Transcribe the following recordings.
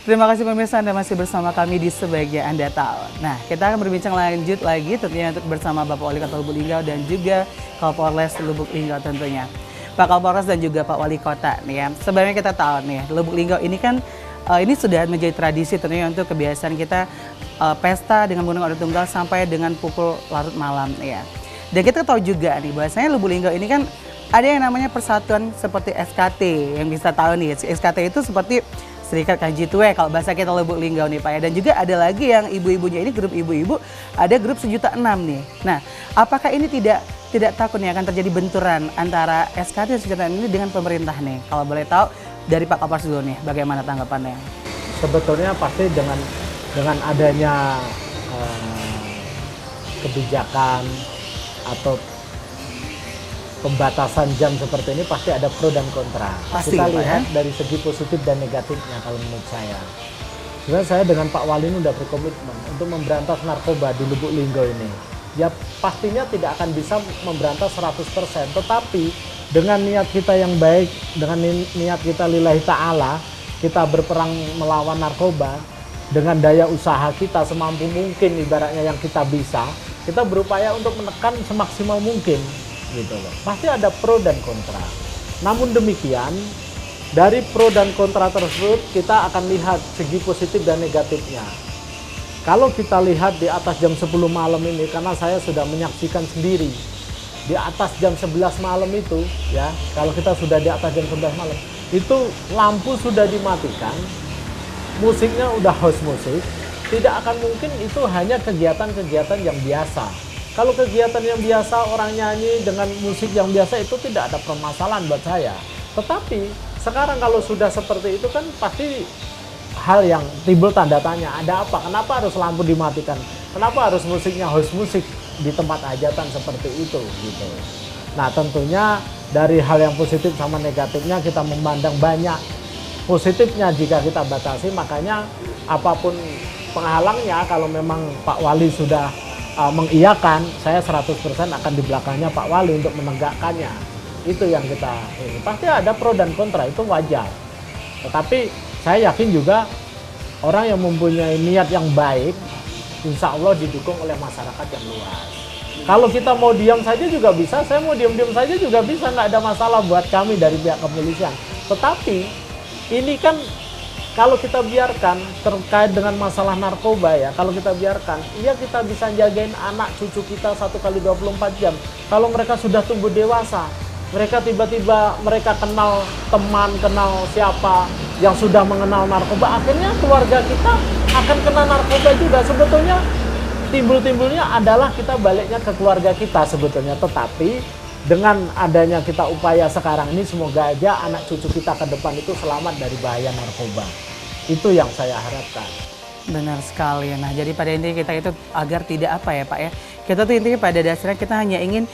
Terima kasih pemirsa, Anda masih bersama kami di Sebagai Anda Tahu. Nah, kita akan berbincang lanjut lagi tentunya untuk bersama Bapak Wali Kota Lubuk Linggau dan juga Kapolres Lubuk Linggau tentunya. Pak Kapolres dan juga Pak Wali Kota nih ya. Sebenarnya kita tahu nih, Lubuk Linggau ini kan ini sudah menjadi tradisi tentunya untuk kebiasaan kita pesta dengan menggunakan ordo tunggal sampai dengan pukul larut malam ya. Dan kita tahu juga nih bahwasanya Lubuk Linggau ini kan ada yang namanya persatuan seperti SKT yang bisa tahu nih. SKT itu seperti Serikat Kanji Tue kalau bahasa kita Lubuk Linggau nih Pak ya. Dan juga ada lagi yang ibu-ibunya ini grup ibu-ibu, ada grup 1.600.000 nih. Nah, apakah ini tidak takut nih akan terjadi benturan antara SKT dan 1.600.000 ini dengan pemerintah nih? Kalau boleh tahu dari Pak Kapolres dulu nih, bagaimana tanggapannya? Sebetulnya pasti dengan adanya kebijakan atau pembatasan jam seperti ini pasti ada pro dan kontra. Pasti, kita Pak, lihat ya? dari segi positif dan negatifnya kalau menurut saya. Sebenarnya saya dengan Pak Wali ini udah berkomitmen untuk memberantas narkoba di Lubuk Linggau ini. Ya pastinya tidak akan bisa memberantas 100%, tetapi dengan niat kita yang baik, dengan niat kita lillahi ta'ala, kita berperang melawan narkoba, dengan daya usaha kita semampu mungkin ibaratnya yang kita bisa, kita berupaya untuk menekan semaksimal mungkin. Gitu loh. Pasti ada pro dan kontra. Namun demikian, dari pro dan kontra tersebut kita akan lihat segi positif dan negatifnya. Kalau kita lihat di atas jam 10 malam ini, karena saya sudah menyaksikan sendiri, di atas jam 11 malam itu, ya, kalau kita sudah di atas jam 11 malam, itu lampu sudah dimatikan, musiknya udah house musik, tidak akan mungkin itu hanya kegiatan-kegiatan yang biasa. Kalau kegiatan yang biasa, orang nyanyi dengan musik yang biasa itu tidak ada permasalahan buat saya. Tetapi sekarang kalau sudah seperti itu kan pasti hal yang timbul tanda tanya. Ada apa? Kenapa harus lampu dimatikan? Kenapa harus musiknya house musik di tempat hajatan seperti itu? Gitu. Nah tentunya dari hal yang positif sama negatifnya kita memandang banyak positifnya jika kita batasi. Makanya apapun penghalangnya, kalau memang Pak Wali sudah mengiyakan, saya 100% akan di belakangnya Pak Wali untuk menegakkannya. Itu yang kita ini. Pasti ada pro dan kontra, itu wajar. Tetapi saya yakin juga orang yang mempunyai niat yang baik, insya Allah didukung oleh masyarakat yang luas. Kalau kita mau diam saja juga bisa, saya mau diam-diam saja juga bisa, nggak ada masalah buat kami dari pihak kepolisian. Tetapi ini kan kalau kita biarkan terkait dengan masalah narkoba ya, kalau kita biarkan, iya kita bisa jagain anak cucu kita 1 kali 24 jam. Kalau mereka sudah tumbuh dewasa, mereka tiba-tiba mereka kenal teman, kenal siapa yang sudah mengenal narkoba, akhirnya keluarga kita akan kena narkoba juga. Sebetulnya timbul-timbulnya adalah kita baliknya ke keluarga kita sebetulnya, tetapi dengan adanya kita upaya sekarang ini, semoga aja anak cucu kita ke depan itu selamat dari bahaya narkoba. Itu yang saya harapkan. Benar sekali. Nah, jadi pada intinya kita itu agar tidak apa ya Pak ya. Kita tuh intinya pada dasarnya kita hanya ingin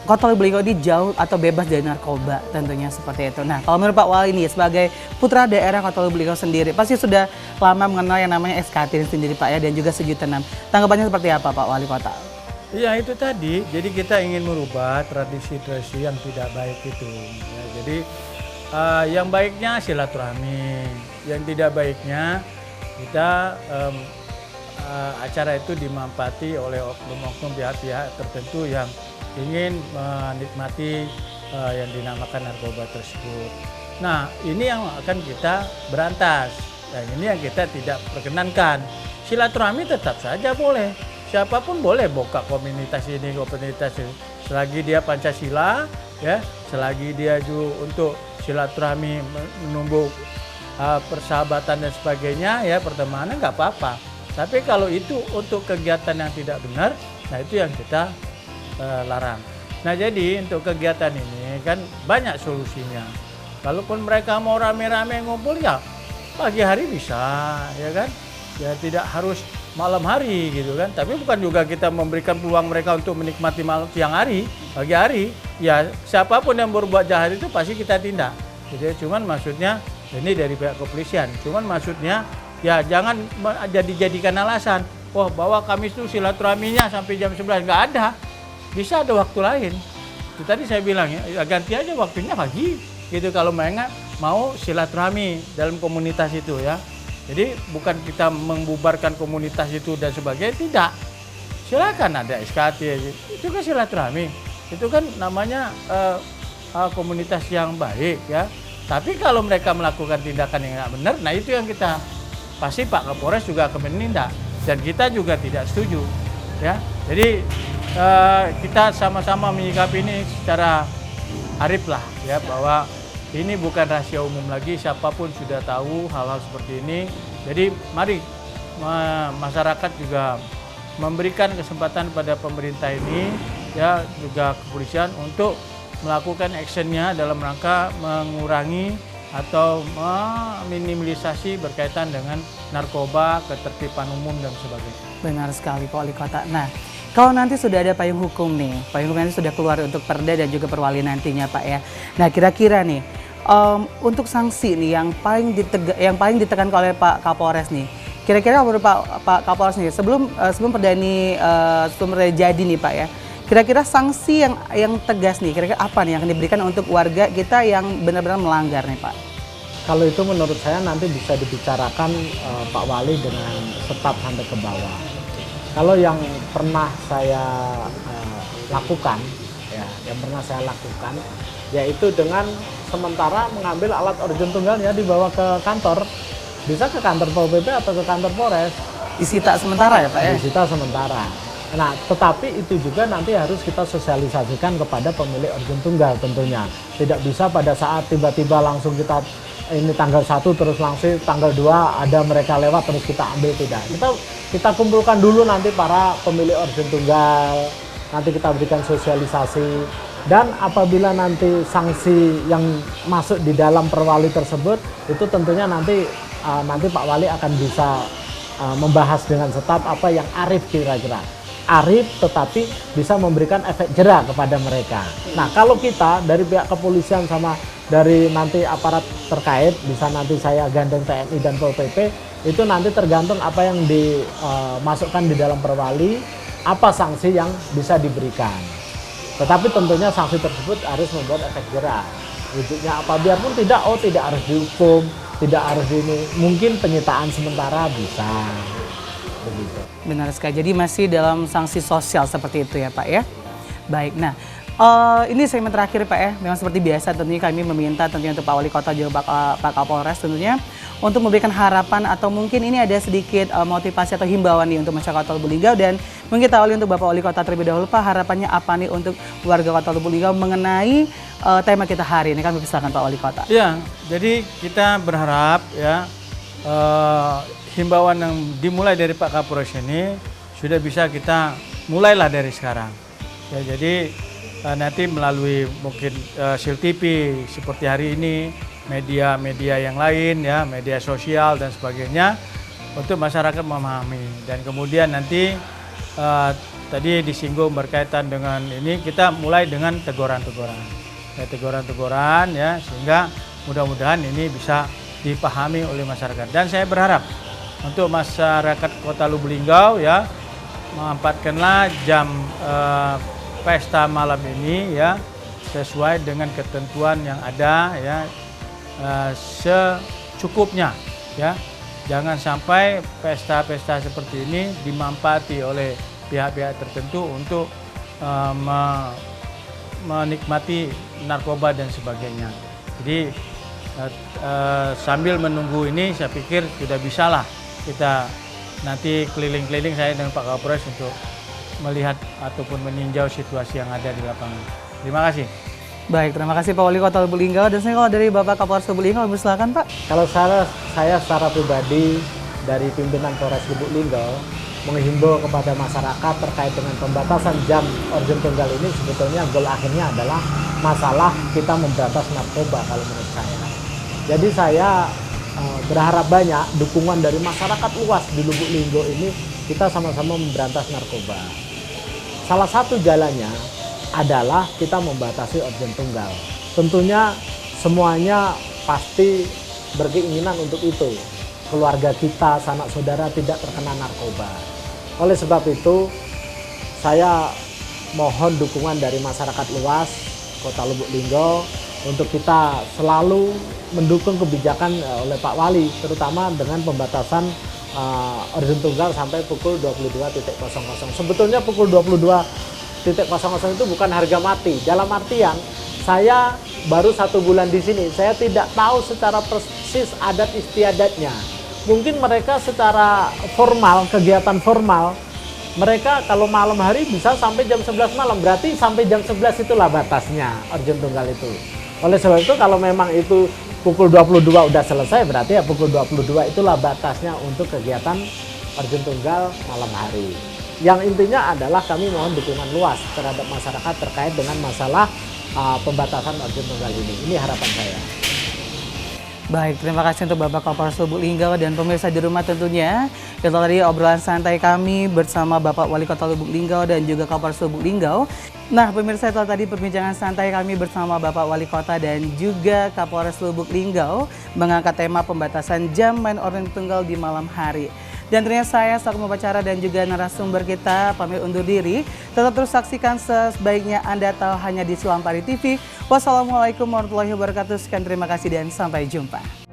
Kota Lubuk Linggau ini jauh atau bebas dari narkoba, tentunya seperti itu. Nah, kalau menurut Pak Wali nih sebagai putra daerah Kota Lubuk Linggau sendiri, pasti sudah lama mengenal yang namanya SKT ini sendiri Pak ya, dan juga 1.600.000. Tanggapannya seperti apa Pak Wali Kota? Iya itu tadi, jadi kita ingin merubah tradisi-tradisi yang tidak baik itu. Ya, jadi yang baiknya silaturahmi, yang tidak baiknya kita acara itu dimanfaati oleh oknum-oknum pihak-pihak tertentu yang ingin menikmati yang dinamakan narkoba tersebut. Nah ini yang akan kita berantas, dan ini yang kita tidak perkenankan. Silaturahmi tetap saja boleh. Siapapun boleh buka komunitas ini, komunitas ini. Selagi dia Pancasila, ya, selagi dia juga untuk silaturahmi menumbuh persahabatan dan sebagainya, ya pertemanan nggak apa-apa. Tapi kalau itu untuk kegiatan yang tidak benar, nah itu yang kita larang. Nah jadi untuk kegiatan ini kan banyak solusinya. Kalaupun mereka mau rame-rame ngumpul ya pagi hari bisa, ya kan? Ya tidak harus malam hari gitu kan, tapi bukan juga kita memberikan peluang mereka untuk menikmati malam siang hari, pagi hari. Ya siapapun yang berbuat jahat itu pasti kita tindak. Jadi cuman maksudnya ini dari pihak kepolisian, cuman maksudnya ya jangan jadikan alasan, wah bahwa Kamis itu silaturahminya sampai jam 11, nggak ada. Bisa ada waktu lain. Itu tadi saya bilang ya ganti aja waktunya pagi gitu kalau mau silaturahmi dalam komunitas itu ya. Jadi bukan kita membubarkan komunitas itu dan sebagainya, tidak. Silakan ada SKT, itu kan silaturahmi. Itu kan namanya komunitas yang baik ya. Tapi kalau mereka melakukan tindakan yang tidak benar, nah itu yang kita pasti Pak Kapolres juga akan menindak dan kita juga tidak setuju ya. Jadi kita sama-sama menyikapi ini secara arif lah ya, bahwa ini bukan rahasia umum lagi, siapapun sudah tahu hal-hal seperti ini. Jadi mari masyarakat juga memberikan kesempatan pada pemerintah ini ya, juga kepolisian untuk melakukan actionnya dalam rangka mengurangi atau meminimalisasi berkaitan dengan narkoba, ketertiban umum dan sebagainya. Benar sekali Pak Wali Kota. Nah, kalau nanti sudah ada payung hukum nih, payung hukum nanti sudah keluar untuk Perda dan juga Perwali nantinya Pak ya. Nah, kira-kira nih untuk sanksi nih yang paling ditekankan oleh Pak Kapolres nih. Kira-kira menurut Pak Kapolres nih sebelum Perda ini sebelum Perda jadi nih Pak ya. Kira-kira sanksi yang tegas nih, kira-kira apa nih yang akan diberikan untuk warga kita yang benar-benar melanggar nih Pak? Kalau itu menurut saya nanti bisa dibicarakan Pak Wali dengan staf sampai ke bawah. Kalau yang pernah saya lakukan, ya, yaitu dengan sementara mengambil alat origin tunggalnya dibawa ke kantor, bisa ke kantor Pol PP atau ke kantor Polres. Disita sementara ya Pak ya? Disita sementara. Nah, tetapi itu juga nanti harus kita sosialisasikan kepada pemilik origin tunggal tentunya. Tidak bisa pada saat tiba-tiba langsung kita ini tanggal 1 terus langsung tanggal 2 ada mereka lewat terus kita ambil, tidak. Kita kumpulkan dulu nanti para pemilik origin tunggal, nanti kita berikan sosialisasi, dan apabila nanti sanksi yang masuk di dalam perwali tersebut itu tentunya nanti Pak Wali akan bisa membahas dengan staf apa yang arif kira-kira. Arif tetapi bisa memberikan efek jera kepada mereka. Nah, kalau kita dari pihak kepolisian sama dari nanti aparat terkait, bisa nanti saya gandeng TNI dan Pol PP, itu nanti tergantung apa yang dimasukkan di dalam perwali, apa sanksi yang bisa diberikan. Tetapi tentunya sanksi tersebut harus membuat efek jera. Wujudnya apa, biarpun tidak harus dihukum, tidak harus ini, mungkin penyitaan sementara bisa. Begitu. Benar sekali, jadi masih dalam sanksi sosial seperti itu ya Pak ya. Baik, nah ini segmen terakhir Pak ya, memang seperti biasa tentunya kami meminta tentunya untuk Pak Wali Kota juga Pak Kapolres tentunya untuk memberikan harapan atau mungkin ini ada sedikit motivasi atau himbauan nih untuk masyarakat Kota Lubuk Linggau, dan mungkin kita awali untuk Bapak Wali Kota terlebih dahulu Pak, harapannya apa nih untuk warga Kota Lubuk Linggau mengenai tema kita hari ini, kami persilakan Pak Wali Kota. Ya, jadi kita berharap ya himbauan yang dimulai dari Pak Kapolres ini sudah bisa kita mulailah dari sekarang. Ya, jadi nanti melalui mungkin Sil TV seperti hari ini, media-media yang lain ya, media sosial dan sebagainya, untuk masyarakat memahami. Dan kemudian nanti tadi disinggung berkaitan dengan ini, kita mulai dengan teguran-teguran. Ya, teguran-teguran ya, sehingga mudah-mudahan ini bisa dipahami oleh masyarakat. Dan saya berharap untuk masyarakat Kota Lubuk Linggau ya, manfaatkanlah jam pesta malam ini ya sesuai dengan ketentuan yang ada ya, secukupnya ya. Jangan sampai pesta-pesta seperti ini dimanfaati oleh pihak-pihak tertentu untuk menikmati narkoba dan sebagainya. Jadi sambil menunggu ini saya pikir sudah bisalah kita nanti keliling-keliling saya dengan Pak Kapolres untuk melihat ataupun meninjau situasi yang ada di lapangan. Terima kasih. Baik, terima kasih Pak Wali Kota Lubuk Linggau. Dan saya kalau dari Bapak Kapolres Lubuk Linggau, silakan Pak. Kalau saya secara pribadi dari pimpinan Polres Lubuk Linggau menghimbau kepada masyarakat terkait dengan pembatasan jam origin tunggal ini, sebetulnya goal akhirnya adalah masalah kita memberantas narkoba kalau menurut saya. Jadi saya berharap banyak dukungan dari masyarakat luas di Lubuk Linggau ini, kita sama-sama memberantas narkoba. Salah satu jalannya adalah kita membatasi origin tunggal. Tentunya semuanya pasti berkeinginan untuk itu. Keluarga kita, sanak saudara tidak terkena narkoba. Oleh sebab itu, saya mohon dukungan dari masyarakat luas Kota Lubuk Linggau untuk kita selalu mendukung kebijakan oleh Pak Wali, terutama dengan pembatasan urgent tunggal sampai pukul 22.00. Sebetulnya pukul 22.00 itu bukan harga mati. Dalam artian saya baru 1 bulan di sini, saya tidak tahu secara persis adat istiadatnya. Mungkin mereka secara formal, kegiatan formal, mereka kalau malam hari bisa sampai jam 11 malam, berarti sampai jam 11 itulah batasnya urgent tunggal itu. Oleh sebab itu kalau memang itu pukul 22 udah selesai, berarti ya pukul 22 itulah batasnya untuk kegiatan urgent tunggal malam hari. Yang intinya adalah kami mohon dukungan luas terhadap masyarakat terkait dengan masalah pembatasan urgent tunggal ini. Ini harapan saya. Baik, terima kasih untuk Bapak Kapolres Lubuk Linggau dan pemirsa di rumah tentunya. Itu tadi obrolan santai kami bersama Bapak Wali Kota Lubuk Linggau dan juga Kapolres Lubuk Linggau. Nah, pemirsa, itu tadi perbincangan santai kami bersama Bapak Wali Kota dan juga Kapolres Lubuk Linggau mengangkat tema pembatasan jam main urgent tunggal di malam hari. Dan ternyata saya selaku pembicara dan juga narasumber kita pamit undur diri. Tetap terus saksikan Sebaiknya Anda Tahu hanya di Selampari TV. Wassalamualaikum warahmatullahi wabarakatuh. Sekian terima kasih dan sampai jumpa.